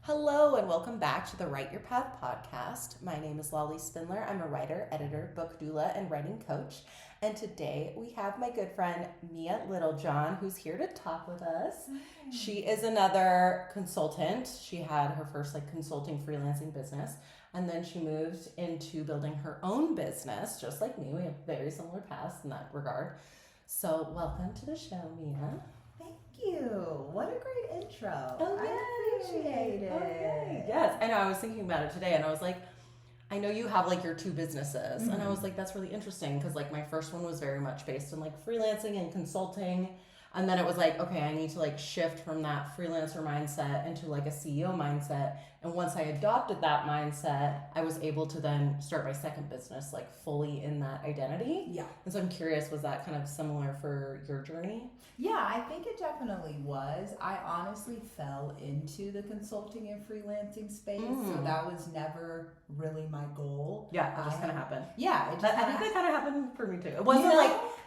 Hello and welcome back to the Write Your Path podcast. My name is Lolly Spindler. I'm a writer, editor, book doula, and writing coach. And today we have my good friend Mia Littlejohn, who's here to talk with us. She is another consultant. She had her first consulting freelancing business, and then she moved into building her own business, just like me. We have very similar paths in that regard. So welcome to the show, Mia. Thank you. What a great intro. Oh, I appreciate it. Okay. Yes. I know. I was thinking about it today and I was like, I know you have your two businesses. Mm-hmm. And I was like, that's really interesting because my first one was very much based on freelancing and consulting. And then it was okay, I need to shift from that freelancer mindset into a CEO mindset. And once I adopted that mindset, I was able to then start my second business fully in that identity. Yeah. And so I'm curious, was that kind of similar for your journey? Yeah, I think it definitely was. I honestly fell into the consulting and freelancing space. So that was never really my goal. Yeah, it just kind of happened. Yeah. I think that kind of happened for me too. It wasn't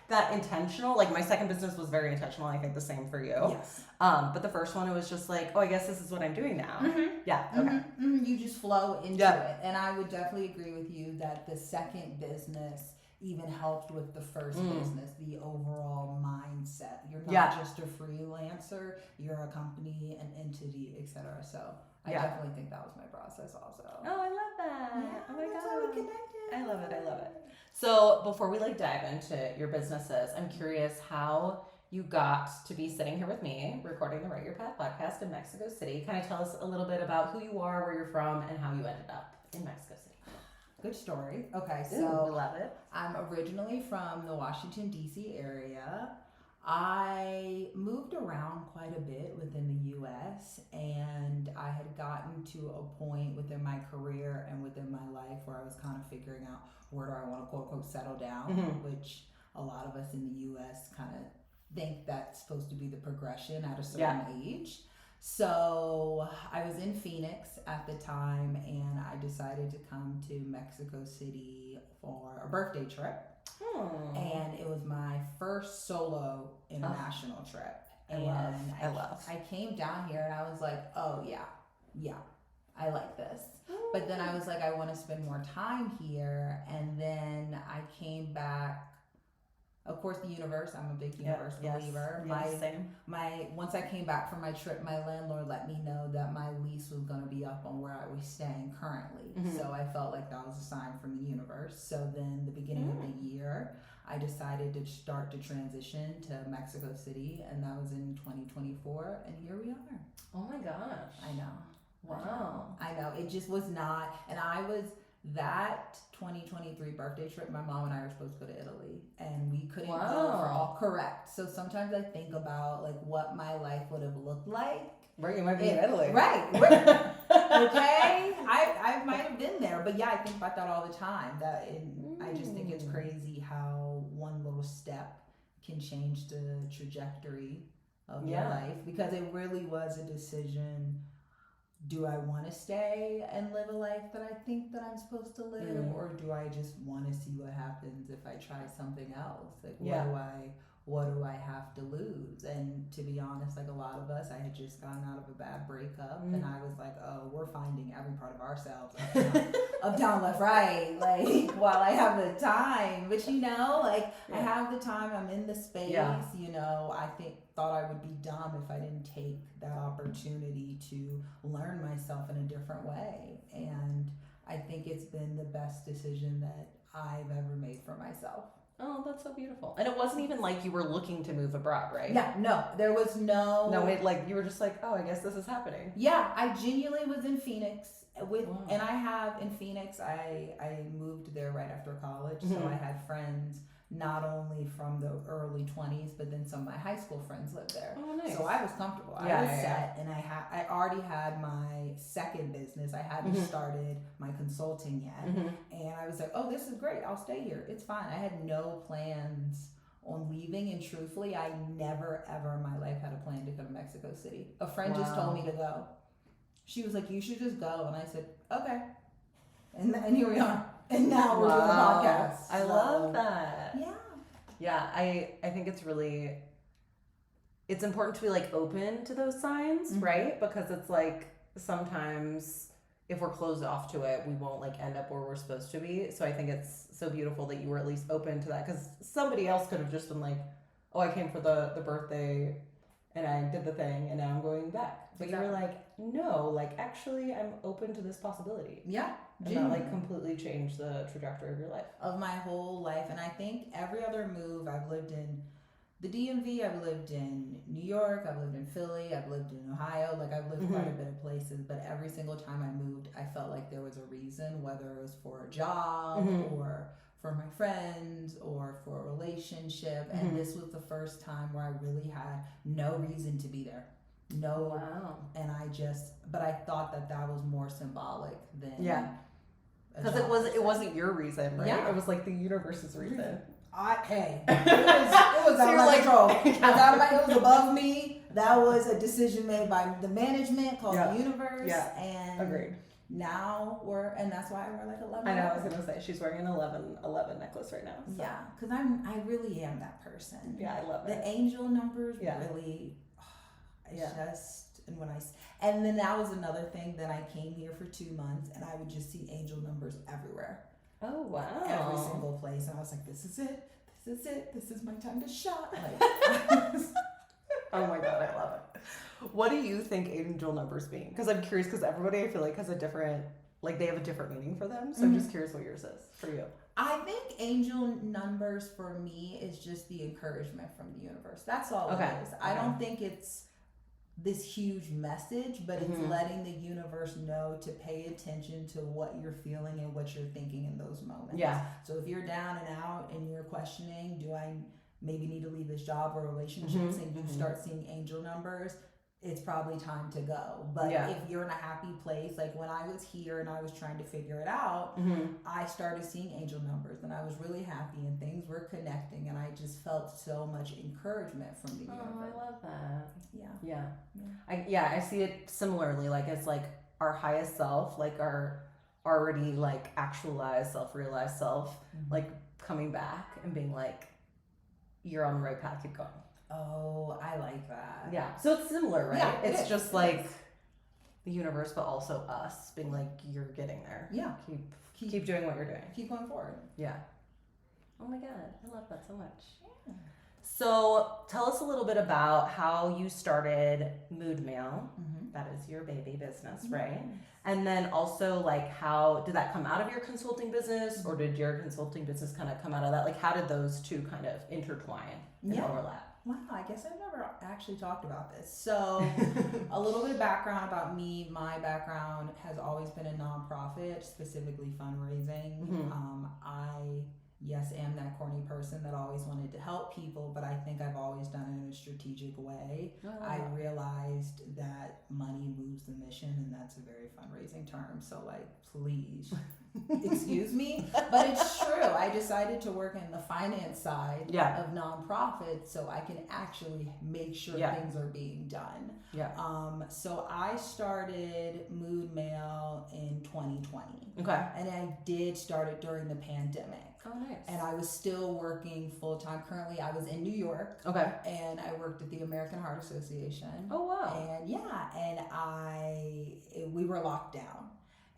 that intentional. My second business was very intentional. I think the same for you. Yes. But the first one, it was just oh, I guess this is what I'm doing now. Mm-hmm. Yeah. Okay. Mm-hmm. You just flow into it. And I would definitely agree with you that the second business even helped with the first business, the overall mindset. You're not just a freelancer, you're a company, an entity, etc. So I definitely think that was my process also. Oh, I love that. Yeah, oh my God. That's how we connected. I love it. I love it. So before we dive into your businesses, I'm curious how you got to be sitting here with me recording the Write Your Path podcast in Mexico City. Kind of tell us a little bit about who you are, where you're from, and how you ended up in Mexico City. Good story. Okay, so Ooh, love it. I'm originally from the Washington, D.C. area. I moved around quite a bit within the U.S. and I had gotten to a point within my career and within my life where I was kind of figuring out where do I want to quote unquote settle down, which a lot of us in the U.S. kind of think that's supposed to be the progression at a certain age. So I was in Phoenix at the time and I decided to come to Mexico City for a birthday trip. And it was my first solo international trip. And I came down here and I was like, oh yeah, I like this. But then I was like, I want to spend more time here. And then I came back. Of course, the universe. I'm a big universe believer. Once I came back from my trip, my landlord let me know that my lease was going to be up on where I was staying currently. So I felt like that was a sign from the universe. So then, the beginning of the year, I decided to start to transition to Mexico City, and that was in 2024. And here we are. Oh my gosh! I know. Wow. I know. It just was not, and I was. That 2023 birthday trip, my mom and I were supposed to go to Italy and we couldn't go for all correct. So sometimes I think about what my life would have looked like. Right, you might be in Italy. Right. Okay. I might have been there, but I think about that all the time. I just think it's crazy how one little step can change the trajectory of your life because it really was a decision. Do I want to stay and live a life that I think that I'm supposed to live, or do I just want to see what happens if I try something else? What do I have to lose? And to be honest, a lot of us, I had just gotten out of a bad breakup, and I was like, oh, we're finding every part of ourselves up, down, left, right, while I have the time. But I have the time. I'm in the space. I thought I would be dumb if I didn't take that opportunity to learn myself in a different way. And I think it's been the best decision that I've ever made for myself. Oh, that's so beautiful. And it wasn't even you were looking to move abroad, right? Yeah, no, there was no... No, you were just oh, I guess this is happening. Yeah, I genuinely was in Phoenix and I have in Phoenix, I moved there right after college. So I had friends not only from the early 20s, but then some of my high school friends lived there. Oh, nice. So I was comfortable. I was set, and I already had my second business. I hadn't started my consulting yet, and I was like, oh, this is great. I'll stay here. It's fine. I had no plans on leaving, and truthfully, I never ever in my life had a plan to go to Mexico City. A friend just told me to go. She was like, you should just go, and I said, okay. And here we are. And now we're doing a podcast. I love that. Yeah. Yeah, I think it's important to be open to those signs, right? Because it's sometimes if we're closed off to it, we won't like end up where we're supposed to be. So I think it's so beautiful that you were at least open to that, because somebody else could have just been like, oh, I came for the birthday and I did the thing and now I'm going back. But Exactly. you were like, no, like actually I'm open to this possibility. Yeah. And that like completely changed the trajectory of your life. Of my whole life. And I think every other move, I've lived in the DMV, I've lived in New York, I've lived in Philly, I've lived in Ohio, like I've lived quite a bit of places, but every single time I moved, I felt like there was a reason, whether it was for a job or for my friends or for a relationship. And this was the first time where I really had no reason to be there. No. Wow. And but I thought that was more symbolic than because it wasn't your reason, right? Yeah. It was like the universe's reason. It was So out of my control. It was above me. That was a decision made by the management called the universe. Yeah. And agreed. Now and that's why I wear like 11. I know. I was gonna say she's wearing an 11 necklace right now. So. Yeah, because I really am that person. Yeah, I love it. The angel numbers really. It's just. And then that was another thing that I came here for 2 months and I would just see angel numbers everywhere. Oh wow! Every single place, and I was like, "This is it. This is it. This is my time to shine." Oh my god, I love it. What do you think angel numbers mean? Because I'm curious. Because everybody I feel like has a different, like they have a different meaning for them. So I'm just curious what yours is for you. I think angel numbers for me is just the encouragement from the universe. That's all it is. I don't think it's this huge message, but it's letting the universe know to pay attention to what you're feeling and what you're thinking in those moments. Yeah. So if you're down and out and you're questioning, do I maybe need to leave this job or relationships, and you start seeing angel numbers, it's probably time to go. But if you're in a happy place, like when I was here and I was trying to figure it out, I started seeing angel numbers and I was really happy and things were connecting and I just felt so much encouragement from the universe. Oh, I love that. Yeah. I see it similarly. Like it's like our highest self, like our already like actualized self-realized self, like coming back and being like, you're on the right path, keep going. Oh, I like that. Yeah. So it's similar, right? Yeah, it's just like the universe, but also us being like, you're getting there. Yeah. Keep doing what you're doing. Keep going forward. Yeah. Oh my God. I love that so much. Yeah. So tell us a little bit about how you started Mood Mail. That is your baby business, right? And then also like how did that come out of your consulting business, or did your consulting business kind of come out of that? Like how did those two kind of intertwine and overlap? Wow, I guess I've never actually talked about this. So a little bit of background about me. My background has always been in nonprofit, specifically fundraising. I am that corny person that always wanted to help people, but I think I've always done it in a strategic way. I realized that money moves the mission, and that's a very fundraising term. So like, please, excuse me, but it's true. I decided to work in the finance side of nonprofits so I can actually make sure things are being done. So I started Mood Mail in 2020. Okay. And I did start it during the pandemic. Oh, nice. And I was still working full time. Currently, I was in New York. Okay. And I worked at the American Heart Association. Oh, wow. And we were locked down.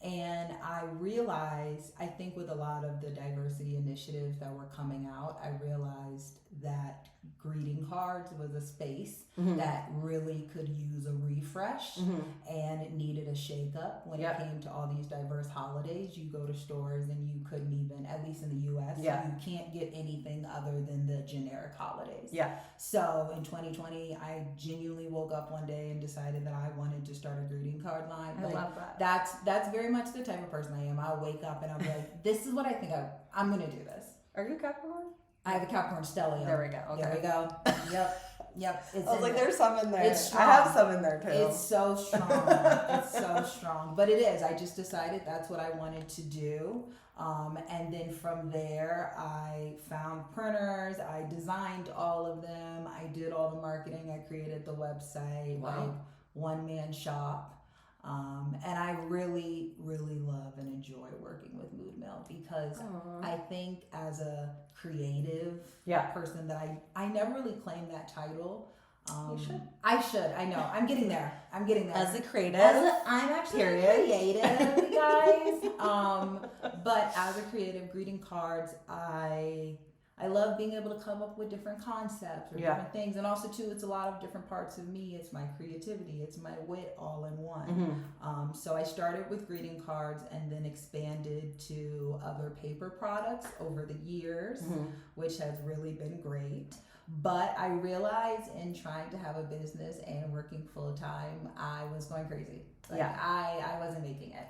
And I realized, I think with a lot of the diversity initiatives that were coming out, I realized that greeting cards was a space that really could use a refresh and it needed a shake-up when it came to all these diverse holidays. You go to stores and you couldn't even, at least in the U.S., you can't get anything other than the generic holidays. So in 2020, I genuinely woke up one day and decided that I wanted to start a greeting card line. I love that. That's very much the type of person I am. I'll wake up and I'll be like, this is what I think I'm going to do this. Are you Capricorn? I have a Capricorn stellium. There we go. Okay. There we go. Yep. It's I was like, there's some in there. It's strong. I have some in there too. It's so strong. It's so strong. But it is. I just decided that's what I wanted to do. And then from there, I found printers. I designed all of them. I did all the marketing. I created the website. Wow. Like one-man shop. And I really, really love and enjoy working with Mood Mail because I think as a creative person that I never really claimed that title. You should. I should. I know. I'm getting there. As a creative. I'm actually creative, you guys. But as a creative, greeting cards, I love being able to come up with different concepts or different things. And also, too, it's a lot of different parts of me. It's my creativity. It's my wit all in one. So I started with greeting cards and then expanded to other paper products over the years, which has really been great. But I realized in trying to have a business and working full time, I was going crazy. I wasn't making it.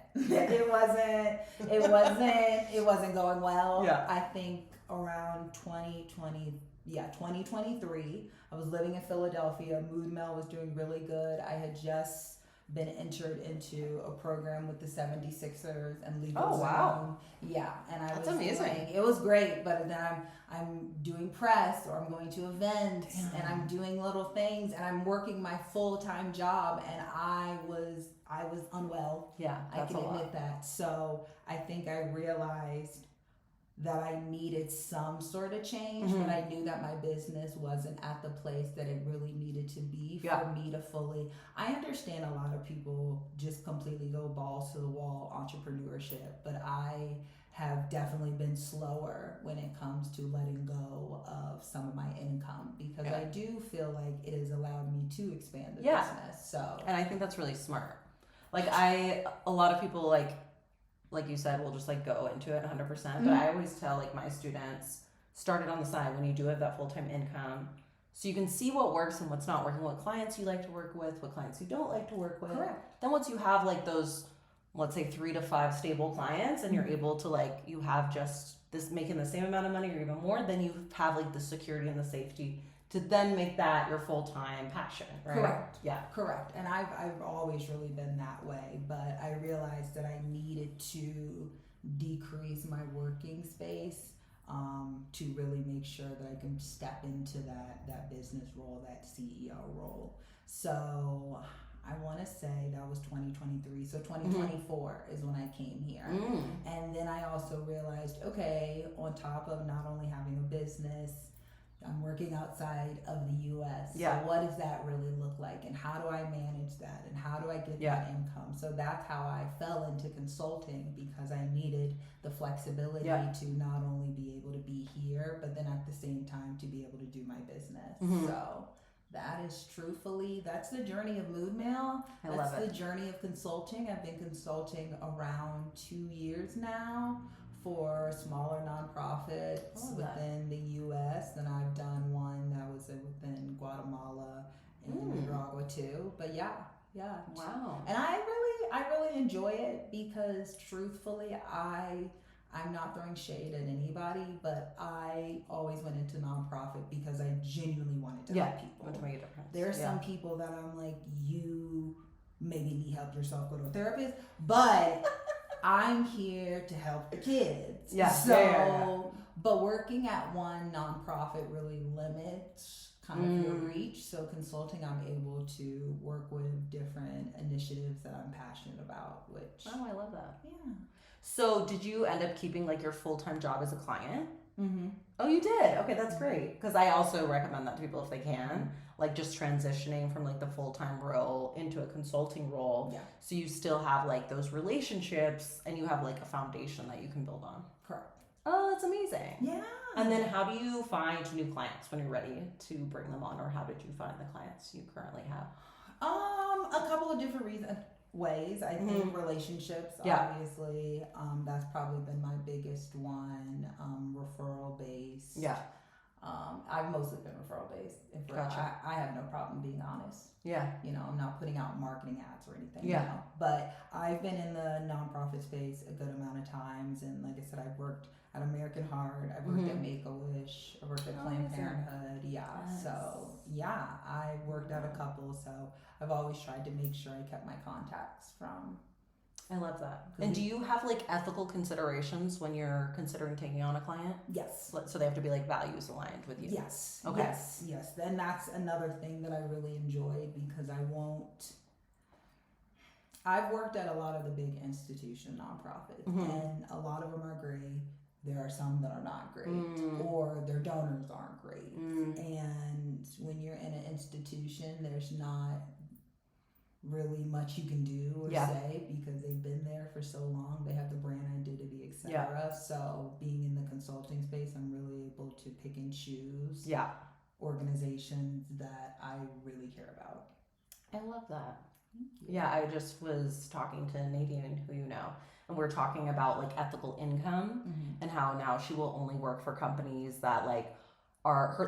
It wasn't going well. I think around 2023, I was living in Philadelphia. Mood Mel was doing really good. I had just been entered into a program with the 76ers and Legal Zone. Wow. Yeah, and That's amazing. It was great, but then I'm doing press, or I'm going to events, and I'm doing little things, and I'm working my full-time job, and I was unwell. Yeah, I can admit that. So I think I realized that I needed some sort of change, but I knew that my business wasn't at the place that it really needed to be for me to fully. I understand a lot of people just completely go balls to the wall entrepreneurship, but I have definitely been slower when it comes to letting go of some of my income, because I do feel like it has allowed me to expand the business. So, and I think that's really smart. Like a lot of people like you said, will just like go into it 100%. But I always tell like my students, start it on the side when you do have that full-time income, so you can see what works and what's not working, what clients you like to work with, what clients you don't like to work with. Correct. Then once you have like those, let's say 3 to 5 stable clients, and you're able to like, you have just this making the same amount of money or even more, then you have like the security and the safety to then make that your full-time passion, right? Correct. Yeah. Correct. And I've always really been that way, but I realized that I needed to decrease my working space to really make sure that I can step into that business role, that CEO role. So I want to say that was 2023. So 2024 is when I came here. And then I also realized, okay, on top of not only having a business, I'm working outside of the U.S. So what does that really look like? And how do I manage that? And how do I get that income? So that's how I fell into consulting, because I needed the flexibility to not only be able to be here, but then at the same time to be able to do my business. So that is truthfully, that's the journey of Mood Mail. That's the journey of consulting. I've been consulting around 2 years now for smaller nonprofits within the U.S. And I've done one that was within Guatemala and Nicaragua too. But yeah. Wow. And I really enjoy it, because truthfully, I'm not throwing shade at anybody, but I always went into nonprofit because I genuinely wanted to help people. Want to make a difference. There are some people that I'm like, you maybe need help yourself, go to a therapist, but I'm here to help the kids. But working at one nonprofit really limits kind of your reach. So consulting, I'm able to work with different initiatives that I'm passionate about, which... Oh, I love that. Yeah. So did you end up keeping like your full-time job as a client? Oh, you did? Okay, that's great. Because I also recommend that to people if they can. Like just transitioning from like the full-time role into a consulting role. So you still have like those relationships, and you have like a foundation that you can build on. Correct. Oh, that's amazing. Yeah. And then how do you find new clients when you're ready to bring them on, or how did you find the clients you currently have? A couple of different ways. I think relationships, obviously, that's probably been my biggest one. Referral based. I've mostly been referral based. Gotcha. I have no problem being honest. You know, I'm not putting out marketing ads or anything. You know? But I've been in the nonprofit space a good amount of times, and like I said, I've worked at American Heart, I've worked at Make-A-Wish, I worked at Planned Parenthood. So I worked at a couple. So I've always tried to make sure I kept my contacts from. I love that. And do you have like ethical considerations when you're considering taking on a client? Yes. So they have to be like values aligned with you? Yes. Okay. Yes. Then that's another thing that I really enjoyed, because I've worked at a lot of the big institution nonprofits, and a lot of them are great. there are some that are not great, or their donors aren't great. And when you're in an institution, there's not really much you can do or say because they've been there for so long. They have the brand identity, etc. So being in the consulting space, I'm really able to pick and choose organizations that I really care about. I love that. Yeah, I just was talking to Nadine, who you know, and we're talking about like ethical income and how now she will only work for companies that like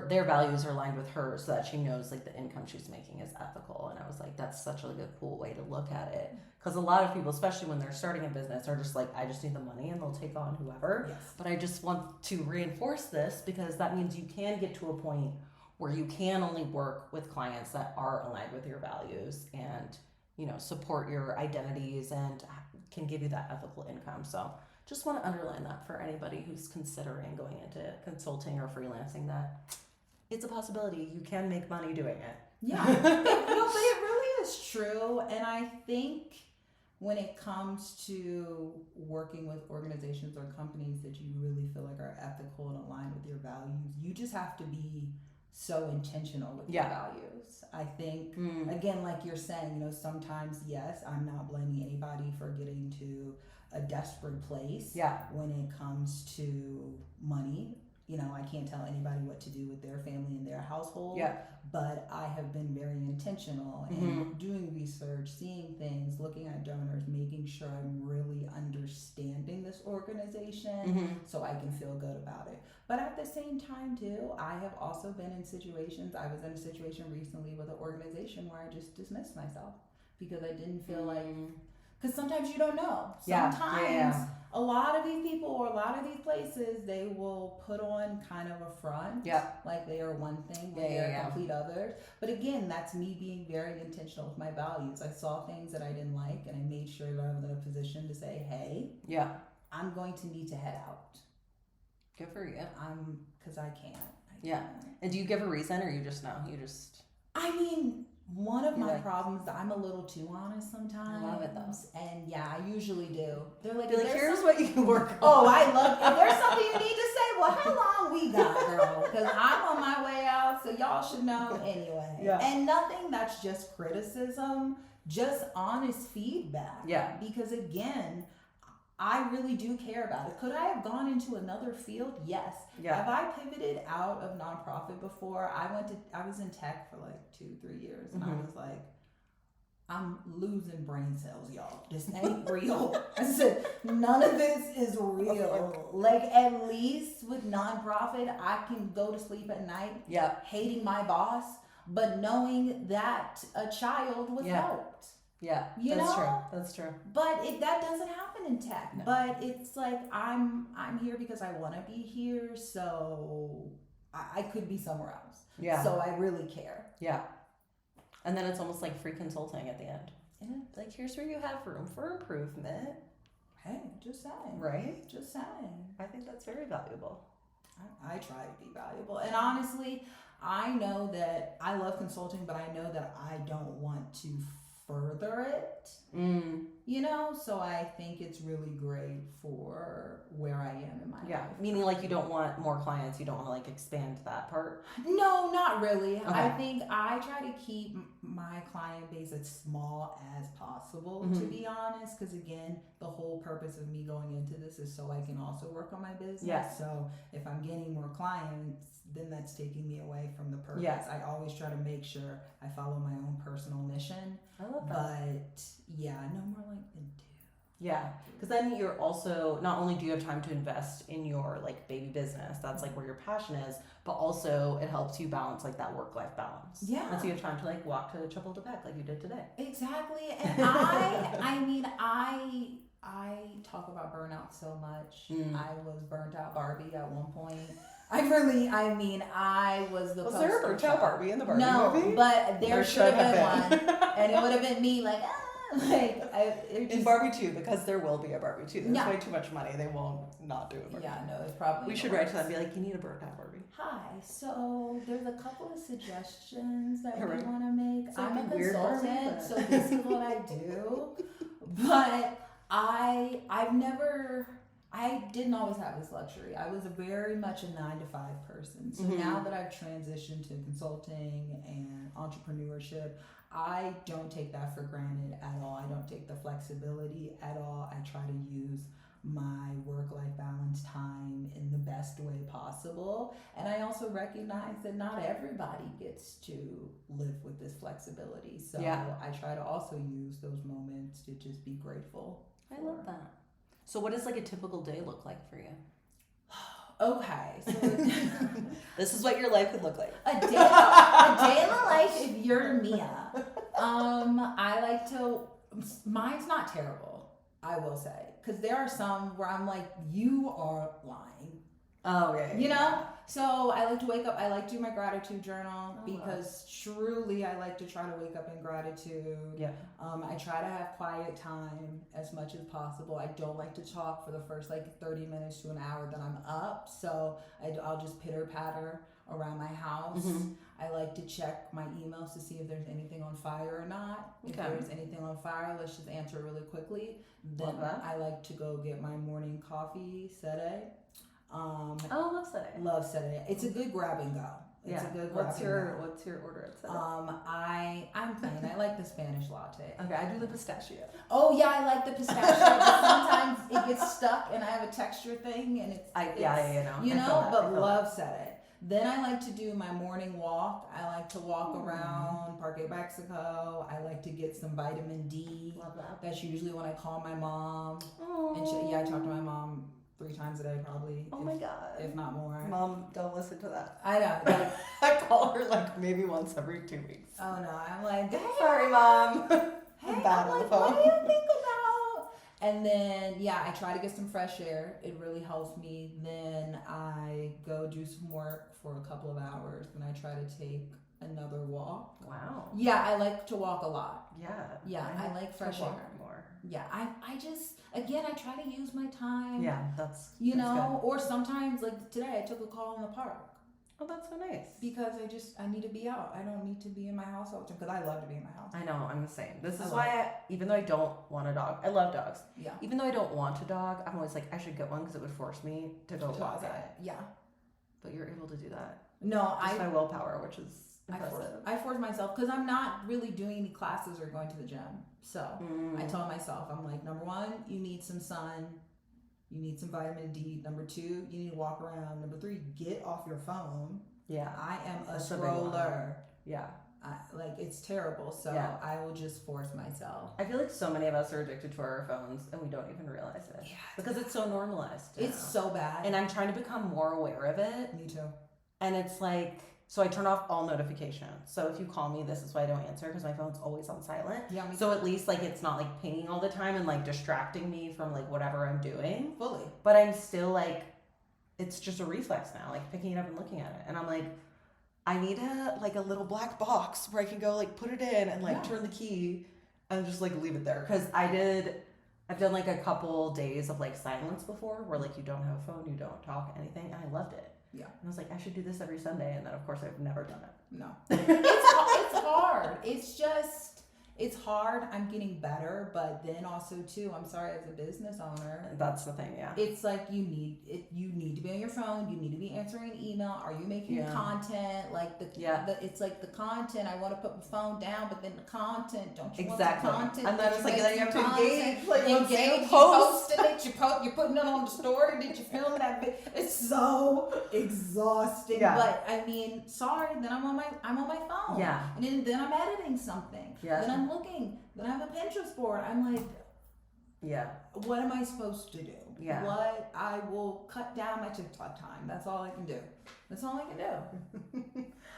their values are aligned with hers, so that she knows like the income she's making is ethical. And I was like, that's such like a cool way to look at it, because a lot of people, especially when they're starting a business, are just like, I just need the money and they'll take on whoever. But I just want to reinforce this, because that means you can get to a point where you can only work with clients that are aligned with your values and, you know, support your identities and can give you that ethical income. So just want to underline that for anybody who's considering going into consulting or freelancing, that it's a possibility. You can make money doing it. Yeah, but it really is true. And I think when it comes to working with organizations or companies that you really feel like are ethical and aligned with your values, you just have to be so intentional with your values. I think, again, like you're saying, you know, sometimes, yes, I'm not blaming anybody for getting to a desperate place when it comes to money. You know, I can't tell anybody what to do with their family and their household, but I have been very intentional in doing research, seeing things, looking at donors, making sure I'm really understanding this organization so I can feel good about it. But at the same time, too, I have also been in situations, I was in a situation recently with an organization where I just dismissed myself because I didn't feel like, because sometimes you don't know. Sometimes a lot of these people or a lot of these places, they will put on kind of a front, like they are one thing when they're complete others. But again, that's me being very intentional with my values. I saw things that I didn't like, and I made sure that I was in a position to say, hey, I'm going to need to head out. Good for you. Because I can't. And do you give a reason, or you just know? I mean, one of my problems, I'm a little too honest sometimes. I love it though. And I usually do. They're like, here's what you can work on. Oh, I love it. If there's something you need to say, well, how long we got, girl? Because I'm on my way out, so y'all should know anyway. And nothing that's just criticism, just honest feedback. Because again, I really do care about it. Could I have gone into another field? Yes. Have I pivoted out of nonprofit before? I was in tech for like 2-3 years, and I was like, I'm losing brain cells, y'all. This ain't real. I said, none of this is real. Like, at least with nonprofit, I can go to sleep at night hating my boss, but knowing that a child was helped. That's true. But that doesn't happen in tech. No. But it's like I'm here because I want to be here, so I could be somewhere else. So I really care. And then it's almost like free consulting at the end. It's like, here's where you have room for improvement. Hey, just saying. Right? Just saying. I think that's very valuable. I try to be valuable. And honestly, I know that I love consulting, but I know that I don't want to further it, you know, so I think it's really great for where I am in my life. Meaning like you don't want more clients, you don't want to like expand that part? No, not really. I think I try to keep my client base as small as possible, to be honest, because again, the whole purpose of me going into this is so I can also work on my business. So if I'm getting more clients, then that's taking me away from the purpose. I always try to make sure I follow my own personal mission. I love that. But no more like than two. Because then you're also, not only do you have time to invest in your like baby business, that's like where your passion is, but also it helps you balance like that work-life balance. And so you have time to like walk to Chapultepec like you did today. Exactly. And I talk about burnout so much. I was burnt out Barbie at one point. I was the. Was there a burnt out Barbie in the Barbie movie? No, but there should have been one, and it would have been me. Like, in Barbie 2, because there will be a Barbie 2. There's way too much money. They won't not do a Barbie. It's probably. We should write to them and be like, you need a burnt out Barbie. Hi. So there's a couple of suggestions that we want to make. I'm a consultant, so this is what I do, but I've never I didn't always have this luxury. I was very much a 9 to 5 person. So now that I've transitioned to consulting and entrepreneurship, I don't take that for granted at all. I don't take the flexibility at all. I try to use my work-life balance time in the best way possible. And I also recognize that not everybody gets to live with this flexibility. So I try to also use those moments to just be grateful. I love that. So what does like a typical day look like for you? Okay, so this is what your life could look like. A day in the life if you're Mia. I like to. Mine's not terrible, I will say, because there are some where I'm like, you are lying. Oh, yeah. You know? So I like to wake up. I like to do my gratitude journal because truly I like to try to wake up in gratitude. Yeah. I try to have quiet time as much as possible. I don't like to talk for the first like 30 minutes to an hour that I'm up. So I'll just pitter patter around my house. I like to check my emails to see if there's anything on fire or not. If there's anything on fire, let's just answer it really quickly. Then I like to go get my morning coffee, sede. Love sede. Love sede. It's a good grab and go. It's a good grab What's your order at sede? I'm plain. I like the Spanish latte. Okay, I do the pistachio. Oh yeah, I like the pistachio. But sometimes it gets stuck, and I have a texture thing, and but love sede. Then I like to do my morning walk. I like to walk around Parque Mexico. I like to get some vitamin D. Love that. That's usually when I call my mom. And I talk to my mom 3 times a day probably. Oh my God. If not more. Mom, don't listen to that. I know. I call her like maybe once every 2 weeks. Oh no, I'm like, hey, sorry, Mom. Hey, bad on the phone. What do you think about? And then, I try to get some fresh air. It really helps me. Then I go do some work for a couple of hours. Then I try to take another walk. Wow. Yeah, I like to walk a lot. Yeah, I like fresh air more. Yeah, I just, again, I try to use my time. Yeah, that's good. Or sometimes, like today, I took a call in the park. Oh, that's so nice. Because I need to be out. I don't need to be in my house all the time because I love to be in my house. I know, I'm the same. This is why, even though I don't want a dog, I love dogs. Yeah. Even though I don't want a dog, I'm always like, I should get one because it would force me to go walk it. Yeah. But you're able to do that. No, just by willpower, which is impressive. I force myself because I'm not really doing any classes or going to the gym. So I tell myself, I'm like, number 1, you need some sun. You need some vitamin D. Number 2, you need to walk around. Number 3, get off your phone. Yeah. I am a scroller. Yeah. It's terrible. So I will just force myself. I feel like so many of us are addicted to our phones and we don't even realize it. Yeah. Because it's so normalized. It's so bad. And I'm trying to become more aware of it. Me too. And it's like, so I turn off all notifications. So if you call me, this is why I don't answer because my phone's always on silent. Yeah. So at least like it's not like pinging all the time and like distracting me from like whatever I'm doing. Fully. But I'm still like, it's just a reflex now, like picking it up and looking at it. And I'm like, I need a little black box where I can go like put it in and like turn the key and just like leave it there. Cause I've done like a couple days of like silence before where like you don't have a phone, you don't talk anything. And I loved it. Yeah. And I was like, I should do this every Sunday. And then of course I've never done it. No. It's hard. It's hard. I'm getting better, but then also too, I'm sorry, as a business owner. That's the thing, yeah. It's like you need to be on your phone. You need to be answering an email. Are you making content? Like it's like the content. I want to put my phone down, but then the content. Don't you want the content? And then it's like then you have to engage. Like you posted it. You're putting it on the story. Did you film that bit? It's so exhausting. Yeah. But I mean, sorry. Then I'm on my phone. Yeah. And then I'm editing something. Yeah. Then I'm looking. Then I have a Pinterest board. I'm like, what am I supposed to do? Yeah. What I will cut down my TikTok time. That's all I can do.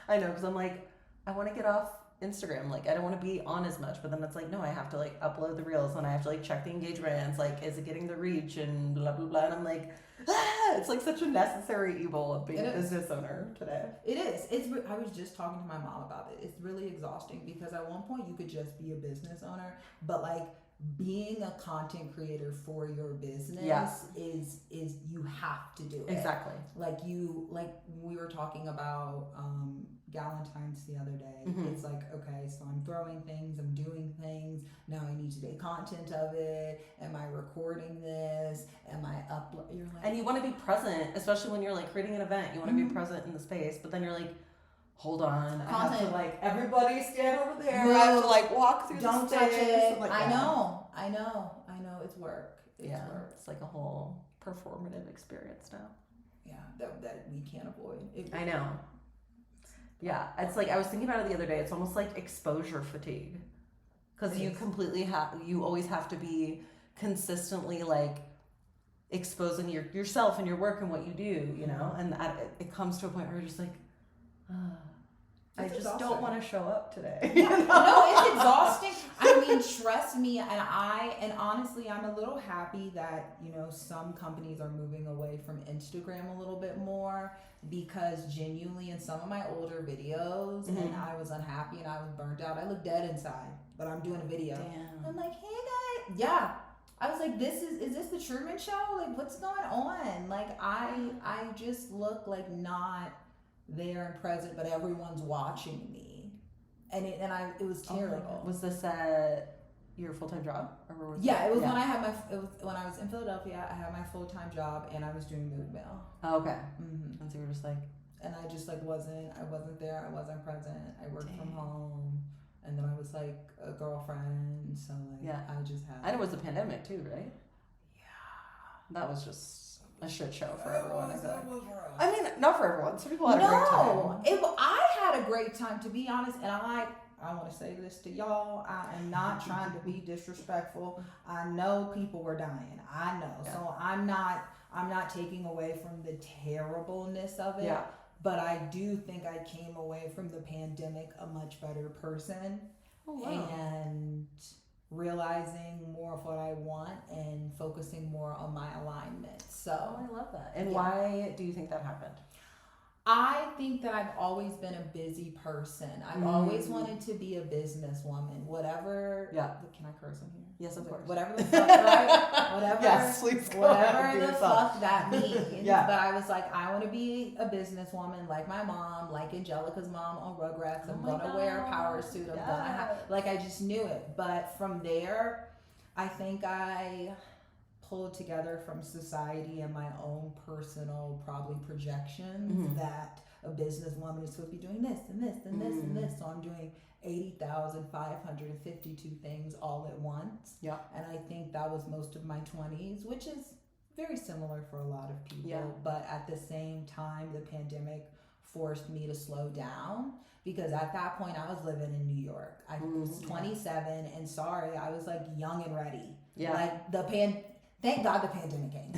I know, because I'm like, I want to get off Instagram. Like, I don't want to be on as much, but then it's like, no, I have to like upload the reels and I have to like check the engagements. Like, is it getting the reach and blah, blah, blah. And I'm like, it's like such a necessary evil of being a business owner today. It is. I was just talking to my mom about it. It's really exhausting because at one point you could just be a business owner, but like being a content creator for your business is you have to do it. Exactly. Like we were talking about Galentine's the other day. Mm-hmm. It's like, okay, so I'm throwing things, I'm doing things. Now I need to make content of it. Am I recording this? Am I You're like, and you want to be present, especially when you're like creating an event. You want to be present in the space, but then you're like, hold on, I have to like everybody stand over there. I have to like walk through Don't the touch space. it. Like, I know. It's work. It's work. It's like a whole performative experience now. Yeah, that we can't avoid. I know. Yeah, it's like I was thinking about it the other day. It's almost like exposure fatigue, because you always have to be consistently like exposing yourself and your work and what you do, you know. And it comes to a point where you're just like, I just don't want to show up today. No, it's exhausting. I mean, trust me, and honestly, I'm a little happy that, you know, some companies are moving away from Instagram a little bit more, because genuinely in some of my older videos, and I was unhappy and I was burnt out. I look dead inside, but I'm doing a video. Damn. I'm like, hey guys, yeah. I was like, is this the Truman Show? Like, what's going on? Like, I just look like not there and present, but everyone's watching me, and it was terrible. Was this at your full-time job, or was it was when I had when I was in Philadelphia. I had my full-time job and I was doing mood mail. Oh, okay. And so you were just like, and I just like wasn't there. I wasn't present. I worked from home, and then I was like a girlfriend. So like, I just had. And it was the pandemic too, right? Yeah. That was just a shit show for everyone. I mean, not for everyone. Some people had a great time. I had a great time, to be honest. And I want to say this to y'all. I am not trying to be disrespectful. I know people were dying. I know. Yeah. So I'm not taking away from the terribleness of it. Yeah. But I do think I came away from the pandemic a much better person. Oh, wow. And realizing more of what I want and focusing more on my alignment. So I love that. And why do you think that happened? I think that I've always been a busy person. I've always wanted to be a businesswoman. Whatever. Yeah. Can I curse on here? Yes, of course. Whatever the fuck, right? Whatever. Yes, please go whatever the fuck that means. Yeah. But I was like, I want to be a businesswoman like my mom, like Angelica's mom on Rugrats. I'm gonna wear a power suit. I'm gonna have, like, I just knew it. But from there, I think I pulled together from society and my own personal probably projections that a businesswoman is supposed to be doing this and this and this and this. So I'm doing 80,552 things all at once. Yeah. And I think that was most of my 20s, which is very similar for a lot of people. Yeah. But at the same time, the pandemic forced me to slow down, because at that point I was living in New York. I was 27 and I was like young and ready. Yeah. Like thank God the pandemic came.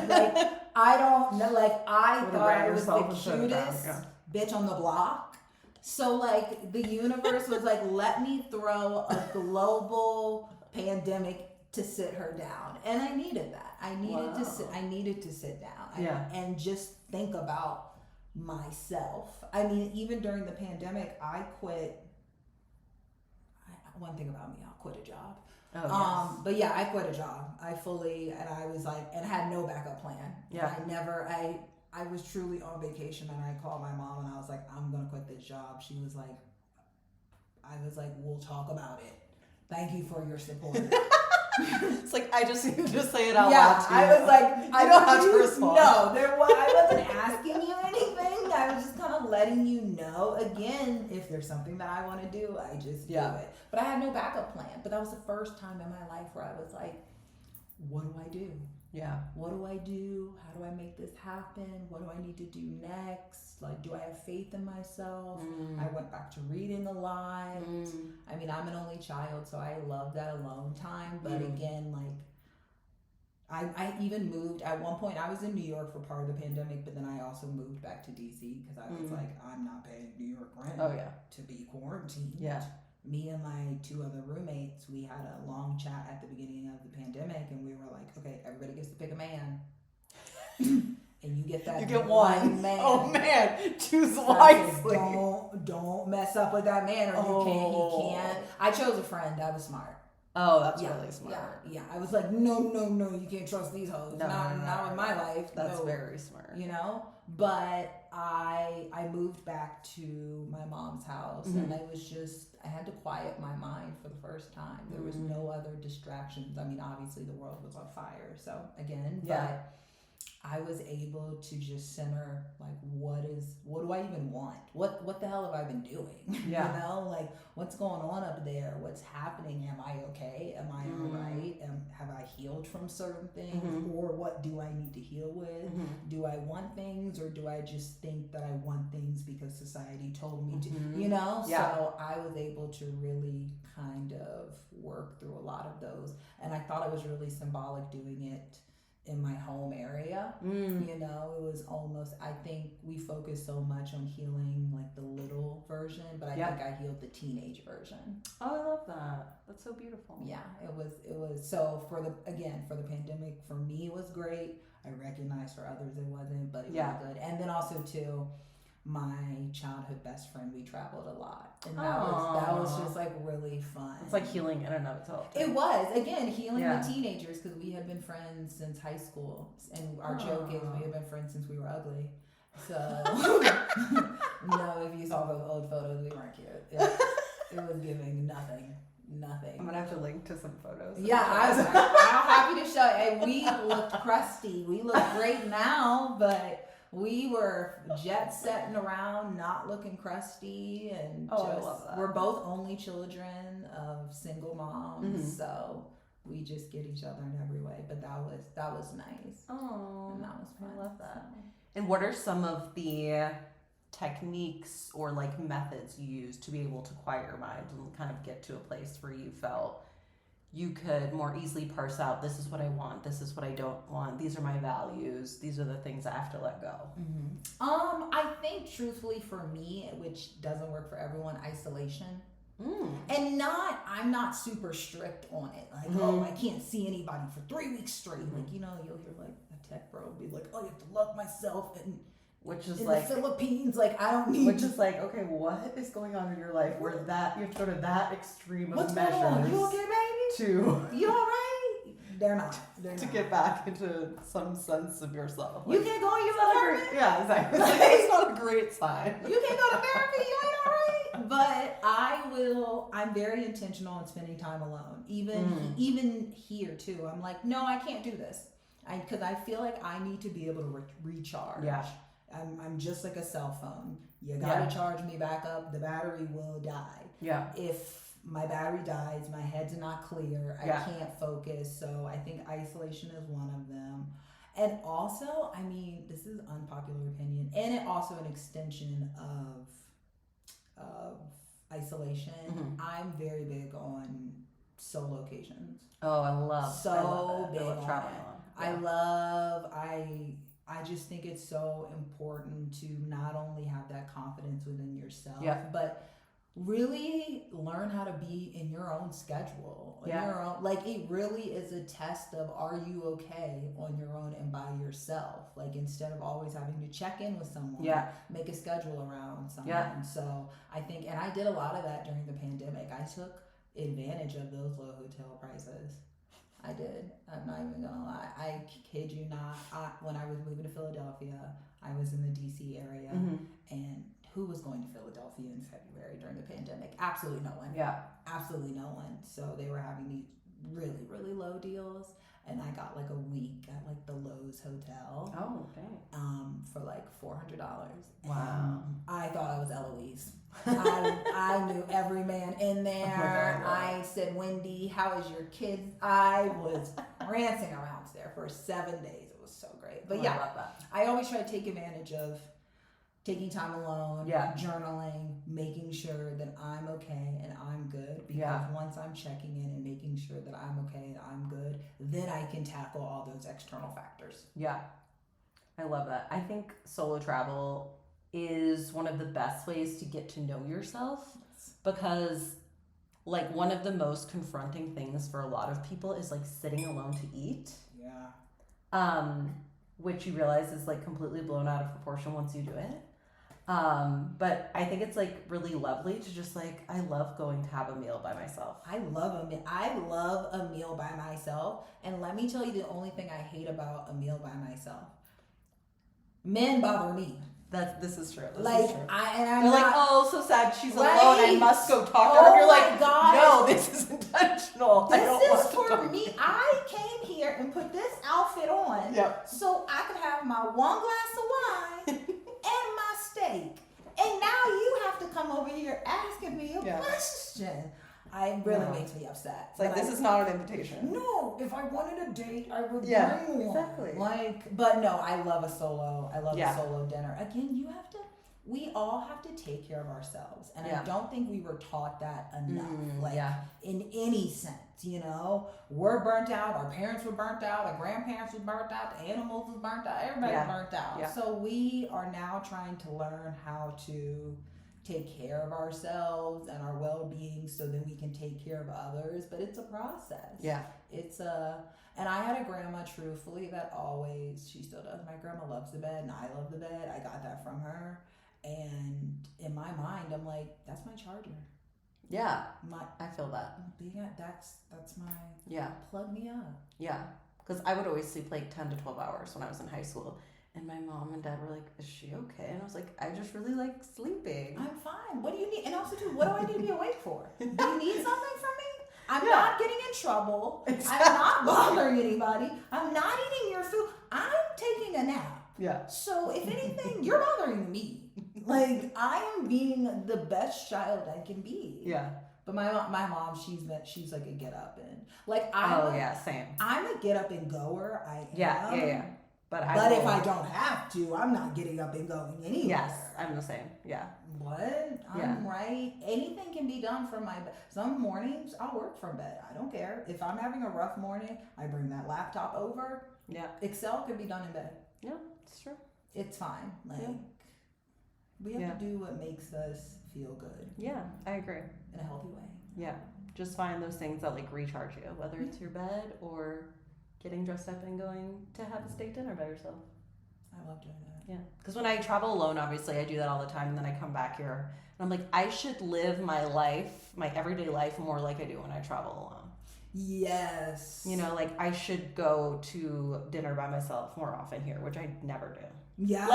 Like, I don't know, like, I thought I was the cutest bitch on the block. So, like, the universe was like, let me throw a global pandemic to sit her down. And I needed that. I needed to sit down and just think about myself. I mean, even during the pandemic, I quit. One thing about me, I'll quit a job. Oh, yes. But yeah, I quit a job. I was like, and had no backup plan. Yeah. I was truly on vacation, and I called my mom and I was like, I'm going to quit this job. She was like, we'll talk about it. Thank you for your support. It's like, I just need to say it out loud to you. I was like, I don't have to respond. No, I wasn't asking you anything. I was just kind of letting you know. Again, if there's something that I want to do, I just do it. But I had no backup plan. But that was the first time in my life where I was like, what do I do? Yeah. What do I do? How do I make this happen? What do I need to do next? Like, do I have faith in myself? I went back to reading a lot. I mean, I'm an only child, so I love that alone time. But again, like, I even moved. At one point, I was in New York for part of the pandemic, but then I also moved back to DC because I was like, I'm not paying New York rent to be quarantined. Yeah. Me and my two other roommates, we had a long chat at the beginning of the pandemic, and we were like, okay, everybody gets to pick a man. And you get that. You get one man. Oh man, choose wisely. Don't mess up with that man, or he can't. I chose a friend. That was smart. Oh, that's Yeah, really smart. yeah. I was like, no, you can't trust these hoes. No, Not with my life. That's no. very smart. You know? But I moved back to my mom's house, and I had to quiet my mind for the first time. There was no other distractions. I mean, obviously the world was on fire. So again, but I was able to just center, like, what do I even want? What the hell have I been doing? Yeah. You know, like, what's going on up there? What's happening? Am I okay? Am I all right? Have I healed from certain things? Or what do I need to heal with? Do I want things, or do I just think that I want things because society told me to? You know? Yeah. So I was able to really kind of work through a lot of those. And I thought it was really symbolic doing it in my home area. You know, it was almost, I think we focus so much on healing like the little version, but I think I healed the teenage version. Oh, I love that. That's so beautiful. Yeah, it was so for the pandemic, for me it was great. I recognize for others it wasn't, but it was good. And then also too, my childhood best friend, we traveled a lot, and that was just like really fun. It's like healing in and of itself. It was, again, healing the teenagers, because we had been friends since high school, and our joke is we had been friends since we were ugly. So no, if you saw those old photos, we weren't cute. It was giving nothing. I'm gonna have to link to some photos. Yeah, I'm happy to show you. And we looked crusty. We look great now, but we were jet setting around, not looking crusty, and I love that. We're both only children of single moms, so we just get each other in every way. But that was nice. Oh, and that was fun. I love that. And what are some of the techniques or like methods you use to be able to quiet your mind and kind of get to a place where you felt you could more easily parse out, this is what I want, this is what I don't want, these are my values, these are the things I have to let go? I think truthfully for me, which doesn't work for everyone, isolation. And I'm not super strict on it. Like, I can't see anybody for 3 weeks straight. Like, you know, you'll hear like a tech bro be like, I have to lock myself in the Philippines. Like, I don't need. Which is like, okay, what is going on in your life where that you have to go to that extreme of What's measures? going on? You okay, baby? You all right? They're not. To get back into some sense of yourself. Like, you can't go in your apartment? Yeah, exactly. It's not a great sign. You can't go to therapy? You ain't all right? But I'm very intentional in spending time alone. Even here too. I'm like, no, I can't do this. Because I feel like I need to be able to recharge. Yeah. I'm just like a cell phone. You gotta charge me back up. The battery will die. Yeah. If my battery dies, my head's not clear, I can't focus. So I think isolation is one of them. And also, I mean, this is unpopular opinion, and it also an extension of isolation. I'm very big on solocations. Oh, I love big on traveling. I just think it's so important to not only have that confidence within yourself, but really learn how to be in your own schedule. Your own, like, it really is a test of, are you okay on your own and by yourself? Like, instead of always having to check in with someone, make a schedule around someone. So I think, and I did a lot of that during the pandemic. I took advantage of those low hotel prices. I did. I'm not even gonna lie. I kid you not. When I was moving to Philadelphia, I was in the DC area, and who was going to Philadelphia in February during the pandemic? Absolutely no one. Yeah. Absolutely no one. So they were having these really, really low deals, and I got like a week at like the Lowe's Hotel. Oh, okay. For like $400. Wow. I thought I was Eloise. I knew every man in there. Oh, I said, Wendy, how is your kids? I was prancing around there for 7 days. It was so great. But I love that. I always try to take advantage of taking time alone, journaling, making sure that I'm okay and I'm good. Because once I'm checking in and making sure that I'm okay and I'm good, then I can tackle all those external factors. Yeah. I love that. I think solo travel is one of the best ways to get to know yourself, because like one of the most confronting things for a lot of people is like sitting alone to eat. Yeah. Which you realize is like completely blown out of proportion once you do it. But I think it's like really lovely to just like, I love going to have a meal by myself. I love a meal by myself. And let me tell you the only thing I hate about a meal by myself. Men bother me. This is true. Like is true. I'm They're not, like, oh, so sad. She's right? alone. I must go talk to her. Oh And you're my like, gosh. no, this is intentional. I don't This want is to for talk me. to you. I came here and put this outfit on Yep. so I could have my one glass of wine and my steak. And now you have to come over here asking me a question. It really makes me upset. It's like, this is not an invitation. No, if I wanted a date, I would bring one. Exactly. But no, I love a solo. I love a solo dinner. Again, we all have to take care of ourselves. And I don't think we were taught that enough. In any sense, we're burnt out. Our parents were burnt out. Our grandparents were burnt out. The animals was burnt out. Everybody's burnt out. Yeah. So we are now trying to learn how to take care of ourselves and our well-being so then we can take care of others. But it's a process. Yeah. And I had a grandma, truthfully, that always, she still does. My grandma loves the bed and I love the bed. I got that from her. And in my mind, I'm like, that's my charger. Yeah. I feel that. That's my, plug me up. Yeah. Because I would always sleep like 10 to 12 hours when I was in high school. And my mom and dad were like, is she okay? And I was like, I just really like sleeping. I'm fine. What do you need? And also, too, what do I need to be awake for? Do you need something from me? I'm not getting in trouble. Exactly. I'm not bothering anybody. I'm not eating your food. I'm taking a nap. Yeah. So if anything, you're bothering me. Like, I am being the best child I can be. Yeah. But my mom, she's like a get up and like same. I'm a get up and goer. I am. Yeah. But if I don't have to, I'm not getting up and going anywhere. Yes, I'm the same. Yeah. What? I'm right. Anything can be done from my bed. Some mornings I'll work from bed. I don't care. If I'm having a rough morning, I bring that laptop over. Yeah. Excel could be done in bed. Yeah, it's true. It's fine. We have to do what makes us feel good. Yeah, I agree. In a healthy way. Yeah. Just find those things that like recharge you, whether it's your bed or getting dressed up and going to have a steak dinner by yourself. I love doing that. Yeah. Because when I travel alone, obviously I do that all the time, and then I come back here and I'm like, I should live my life, my everyday life, more like I do when I travel alone. Yes. Like I should go to dinner by myself more often here, which I never do. Yeah.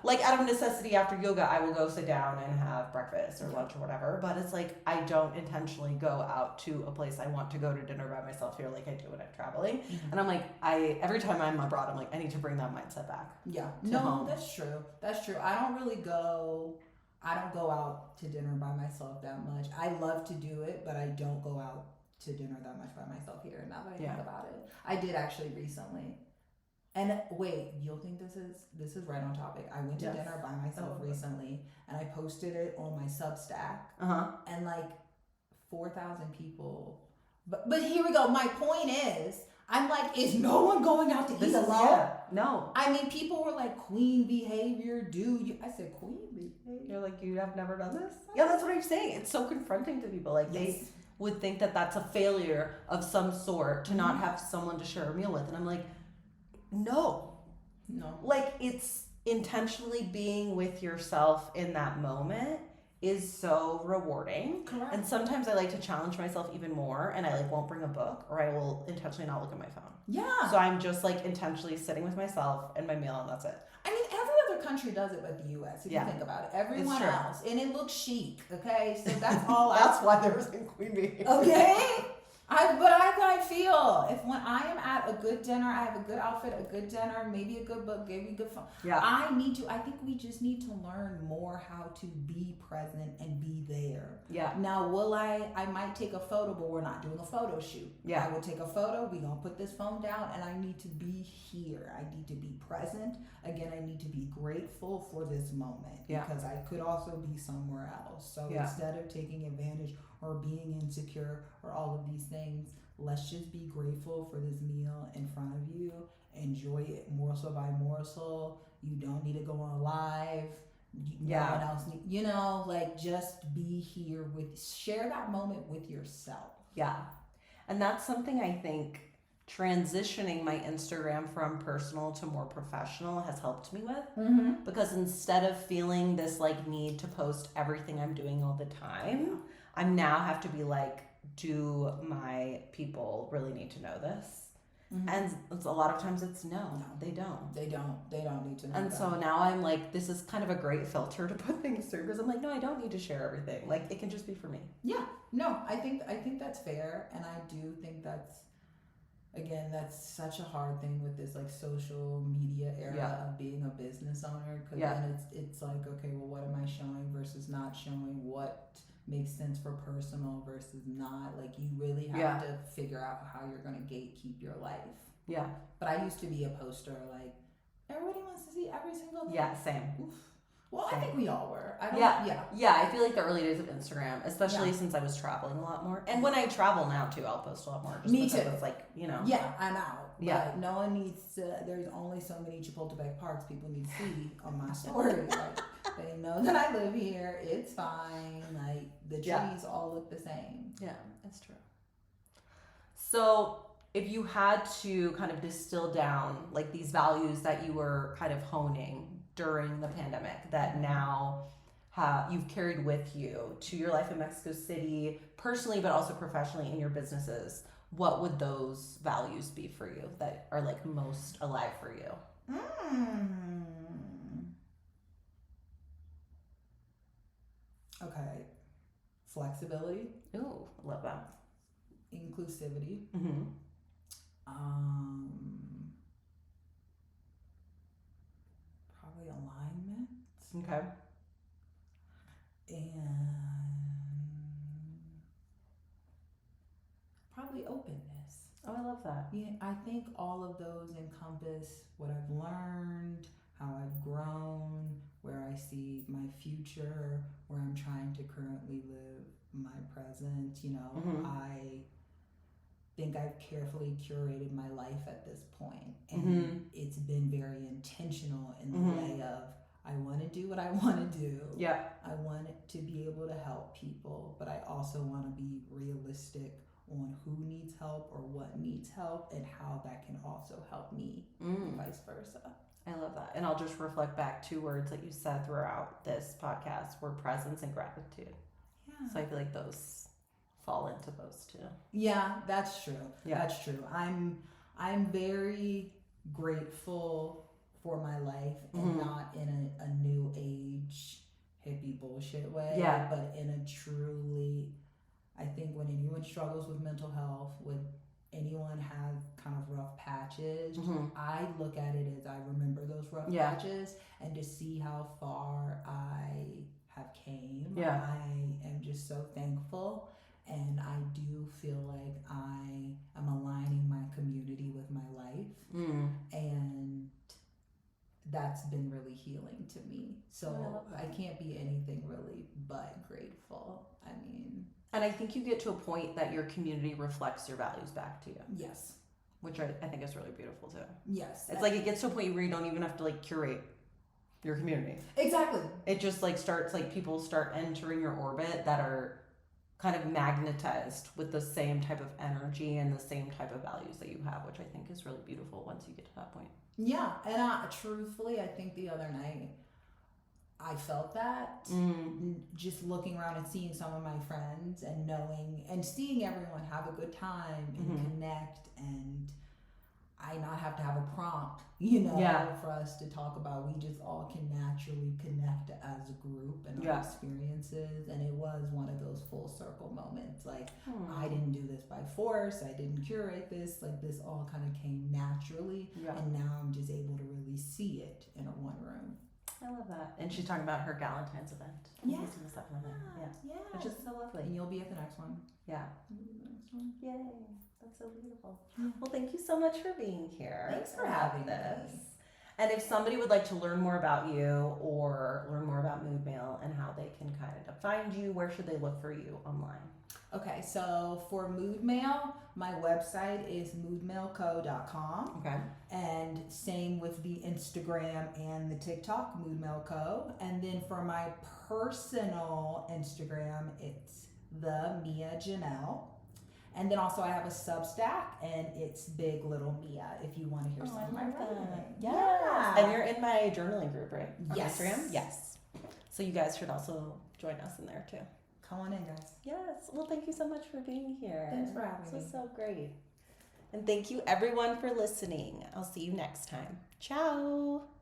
Like out of necessity after yoga, I will go sit down and have breakfast or lunch or whatever. But it's like I don't intentionally go out to a place I want to go to dinner by myself here like I do when I'm traveling. Mm-hmm. And I'm like, every time I'm abroad, I'm like, I need to bring that mindset back. Yeah. No, home. That's true. That's true. I don't go out to dinner by myself that much. I love to do it, but I don't go out to dinner that much by myself here. Now that I think about it, I did actually recently. And wait, you'll think this is right on topic. I went to dinner by myself recently, and I posted it on my Substack, and like 4,000 people. But here we go. My point is, I'm like, is no one going out to eat alone? Yeah. No. I mean, people were like, queen behavior, I said, queen behavior? You're like, you have never done this? Yeah, that's what I'm saying. It's so confronting to people. Like, they would think that that's a failure of some sort to not have someone to share a meal with. And I'm like, no. Like, it's intentionally being with yourself in that moment is so rewarding. Correct. And sometimes I like to challenge myself even more, and I like won't bring a book, or I will intentionally not look at my phone. Yeah. So I'm just like intentionally sitting with myself and my meal, and that's it. I mean, every other country does it but the U.S. If you think about it, everyone else, and it looks chic. Okay, so that's all. That's why there was in Queen Bee. Okay. I feel when I am at a good dinner, I have a good outfit, a good dinner, maybe a good book, maybe good fun. Yeah. I think we just need to learn more how to be present and be there. Yeah. Now, I might take a photo, but we're not doing a photo shoot. Yeah. I will take a photo, we're going to put this phone down, and I need to be here. I need to be present. Again, I need to be grateful for this moment. Yeah. Because I could also be somewhere else. So instead of taking advantage or being insecure or all of these things, let's just be grateful for this meal in front of you. Enjoy it morsel by morsel. You don't need to go on live. No one else need, just be here share that moment with yourself. Yeah. And that's something I think transitioning my Instagram from personal to more professional has helped me with. Mm-hmm. Because instead of feeling this like need to post everything I'm doing all the time, I now have to be like, do my people really need to know this? Mm-hmm. And a lot of times it's no, they don't. They don't need to know. And that. so now I'm like, this is kind of a great filter to put things through, because I'm like, no, I don't need to share everything. Like, it can just be for me. Yeah, no, I think that's fair, and I do think that's such a hard thing with this like social media era of being a business owner, because then it's like, okay, well, what am I showing versus not showing? What makes sense for personal versus not? Like, you really have to figure out how you're going to gatekeep your life. Yeah. But I used to be a poster, like, everybody wants to see every single thing. Yeah, same. Oof. Well, I think we all were. I feel like the early days of Instagram, especially since I was traveling a lot more. And when I travel now too, I'll post a lot more. Just Me because too. It's like, you know. Yeah, I'm out. Yeah. But no one needs to. There's only so many Chapultepec parks people need to see on my story. Like, they know that I live here. It's fine. Like, the trees all look the same. Yeah, it's true. So, if you had to kind of distill down like these values that you were kind of honing during the pandemic that now you've carried with you to your life in Mexico City, personally, but also professionally in your businesses, what would those values be for you that are like most alive for you? Okay. Flexibility. Ooh, love that. Inclusivity. Mm-hmm. Probably alignment. Okay. And probably openness. Oh, I love that. Yeah, I think all of those encompass what I've learned, how I've grown, where I see my future, where I'm trying to currently live my present. You know, I think I've carefully curated my life at this point, and it's been very intentional in the way of, I want to do what I want to do. Yeah. I want to be able to help people, but I also want to be realistic on who needs help or what needs help and how that can also help me, and vice versa. I love that. And I'll just reflect back 2 words that you said throughout this podcast were presence and gratitude. Yeah. So I feel like those fall into those two. Yeah, that's true. Yeah. That's true. I'm very grateful for my life, and not in a new age hippie bullshit way, but in a truly, I think when anyone struggles with mental health, when anyone has kind of rough patches, I look at it as I remember those rough patches, and to see how far I have came, I am just so thankful. And I do feel like I am aligning my community with my life. And that's been really healing to me. So I can't be anything really but grateful. I mean... And I think you get to a point that your community reflects your values back to you. Yes. Which I think is really beautiful too. Yes. It's like it gets to a point where you don't even have to like curate your community. Exactly. It just like starts, like people start entering your orbit that are kind of magnetized with the same type of energy and the same type of values that you have, which I think is really beautiful once you get to that point. Yeah, and truthfully, I think the other night I felt that just looking around and seeing some of my friends and knowing and seeing everyone have a good time and connect, and I not have to have a prompt, for us to talk about. We just all can naturally connect as a group and our experiences, and it was one of those full circle moments. Like, I didn't do this by force. I didn't curate this. Like, this all kind of came naturally, and now I'm just able to really see it in a one room. I love that. And she's talking about her Galentine's event. Yeah. Which is so lovely. And you'll be at the next one. Yeah. You'll be at the next one. Yay. That's so beautiful. Yeah. Well, thank you so much for being here. Thanks for having this. me. And if somebody would like to learn more about you or learn more about Mood Mail and how they can kind of find you, where should they look for you online? Okay, so for Mood Mail, my website is moodmailco.com. Okay. And same with the Instagram and the TikTok, Mood Mail Co. And then for my personal Instagram, it's the Mia Janelle. And then also I have a Substack, and it's Big Little Mia, if you want to hear some of my writing. Yes. Yeah. And you're in my journaling group, right? On Yes. Instagram? Yes. So you guys should also join us in there too. Come on in, guys. Yes. Well, thank you so much for being here. Thanks for having This me. was so great. And thank you everyone for listening. I'll see you next time. Ciao.